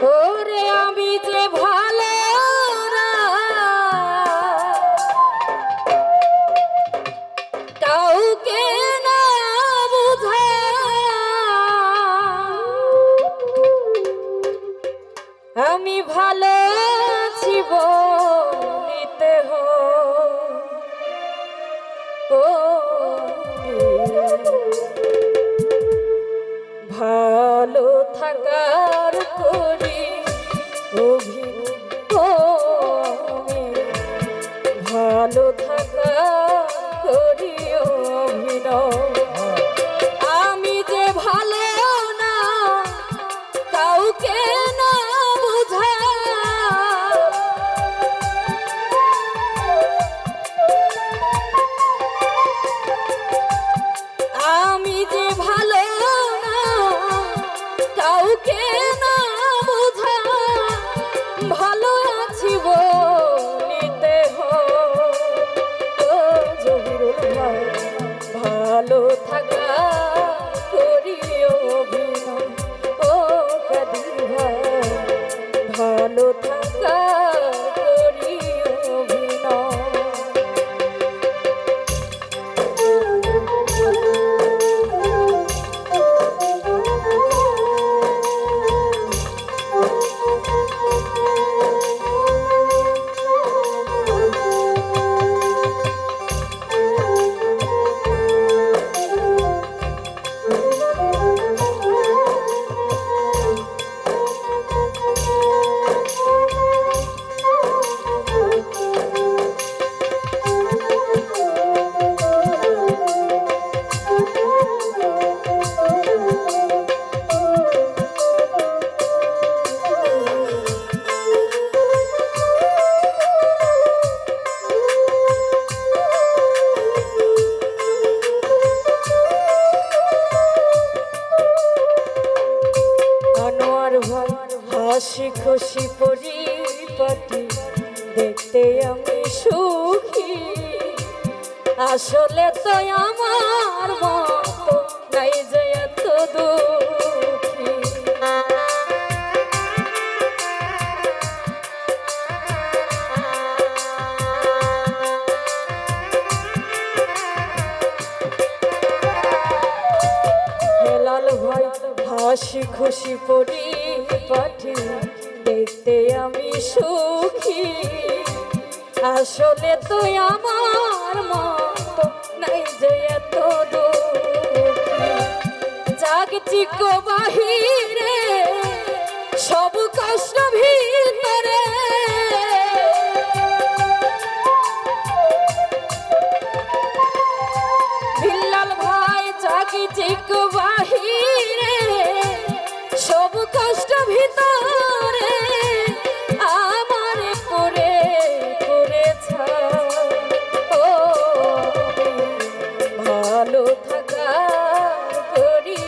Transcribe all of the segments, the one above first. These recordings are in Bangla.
ওরে আমি যে ভালো কাউকে না বুঝা আমি ভালো ছিব নিতে ও ভালো থাকার করি ভালো থাকা করি অভিনয় আমি যে ভালো না কাউকে না বুঝা আমি যে ভালো না কাউকে না বুঝা ভালো আছি বলিতে জহিরুল ভাই ভালো থাকা করি অভিনয় ও কাদির ভাই ভালো থাকা করি অভিনয় হাসি খুশি পরিপাটি দেখতে আমি সুখী আসলে তো আমার মতো নাই যে এত দুঃখী হেলাল ভাই হাসি খুশি পরিপাটি দেখতে আমি সুখী আসলে তো আমার মতো নাই যে এত দুঃখী জাগতিক বাহিরে সব কষ্ট ভিতরে বিল্লাল ভাই জাগতিক বাহিরে সব কষ্ট ভিতরে আমার পরে পড়েছে ও ভালো থাকা করি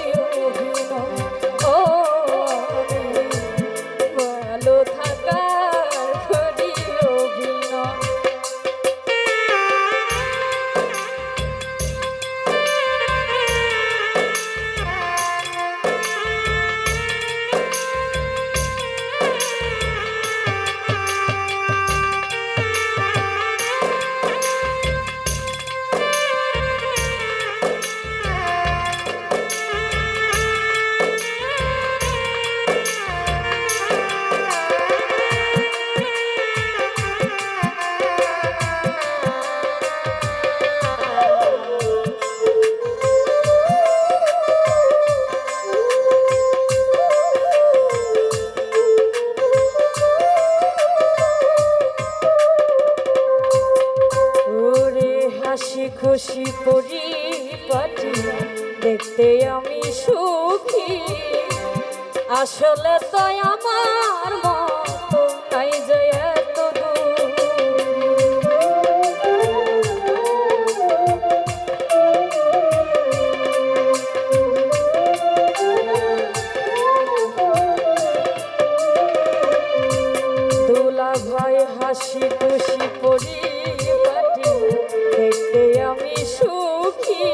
অভিনয় ও ভালো থাকা করি অভিনয় হাসি খুশি পরিপাটি দেখতে আমি সুখী আসলে তো আমার মতো নাই যে এত দোলা ভাই হাসি খুশি পরিপাটি দেখতে আমি সুখী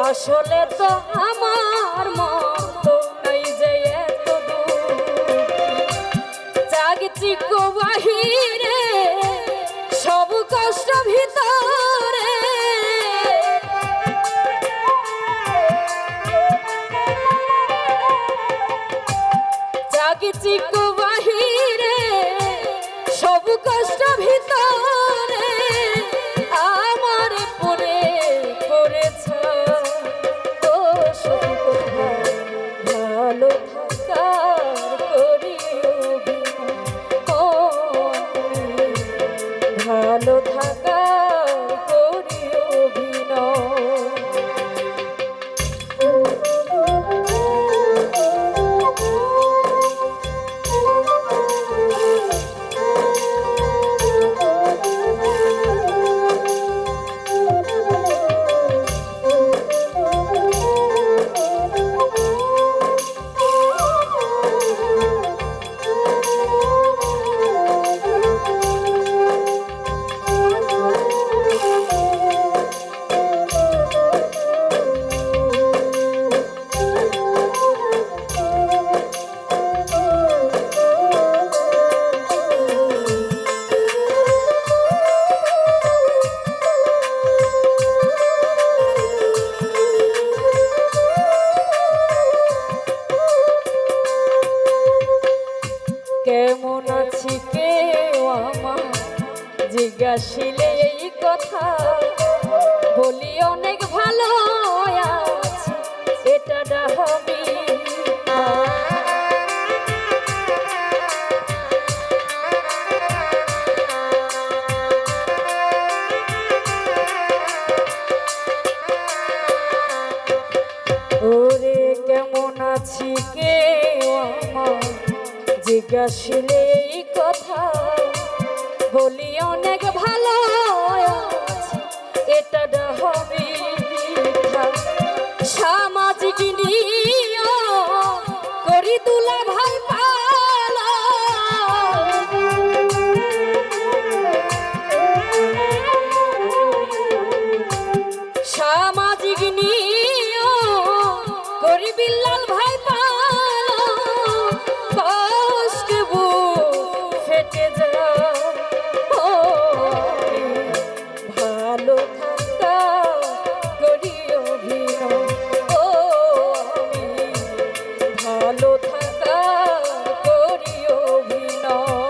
আসলে তো আমার মতো নাই যে এত দুঃখী চিকো বাহিরে সব কষ্ট ভিতরে জাগি চিকো বাহিরে সব কষ্ট ভিতরে আমার পরে পড়েছ তো সখী কোথায় ভালো থাকার করি ও ভালো থাকার করি অভিনয় কেমন আছি কেউ আমার জিজ্ঞাসিলে এই কথা বলি অনেক ভালো আছি এটা ডাহাবি ওরে কেমন আছি কেউ আমার জিজ্ঞাসিলে এই কথা বলি অনেক ভালো আছি এটা হবে সামাজিক নিয়ম করি দুলা ভাই পালা সামাজিক নিয়ম করি বিল্লাল ভাই পালা কষ্ট ফেটে যা ও ভালো থাকা করি অভিনয় ও ভালো থাকা করি অভিনয়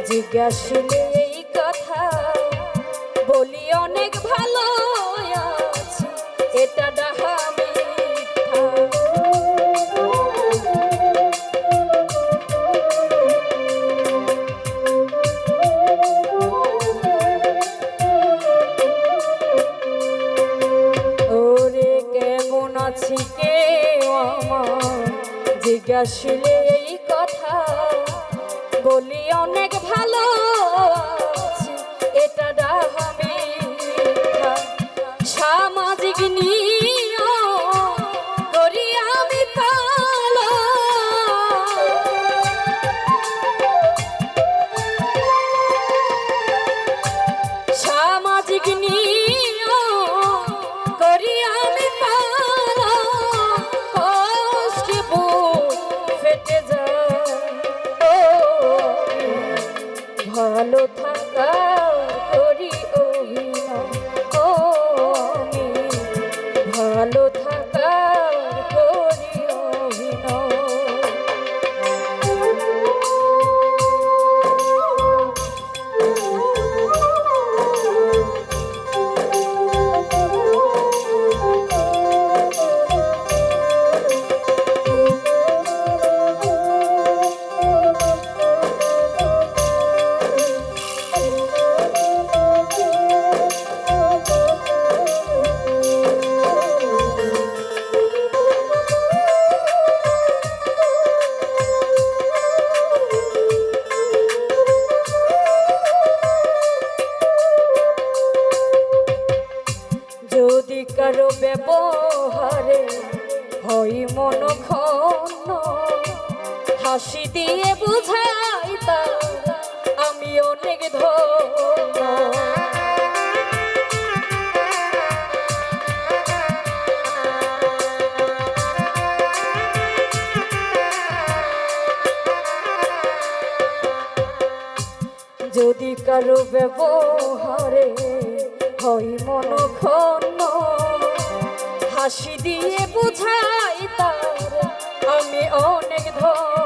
জিজ্ঞাসিলে এই কথা বলি অনেক ভালো আছি এটা ডাহা মিথ্যা ওরে কেমন আছি কেউ আমার জিজ্ঞাসিলে এই কথা বলি অনেক ভালো আছি এটা ডাহা মিথ্যা সামাজিক নিয়ম করি আমি পালা সামাজিক নিয়ম করি আমি পালা কষ্ট ফেটে যায় ভালো থাকা করি অভিনয় ও আমি ভালো থাকা করি অভিনয় হাসি দিয়ে বুঝাই তার আমি অনেক ধন্য। যদি কারো ব্যবহারে হয় মন ক্ষণ, হাসি দিয়ে বুঝাই তার আমি অনেক ধন্য।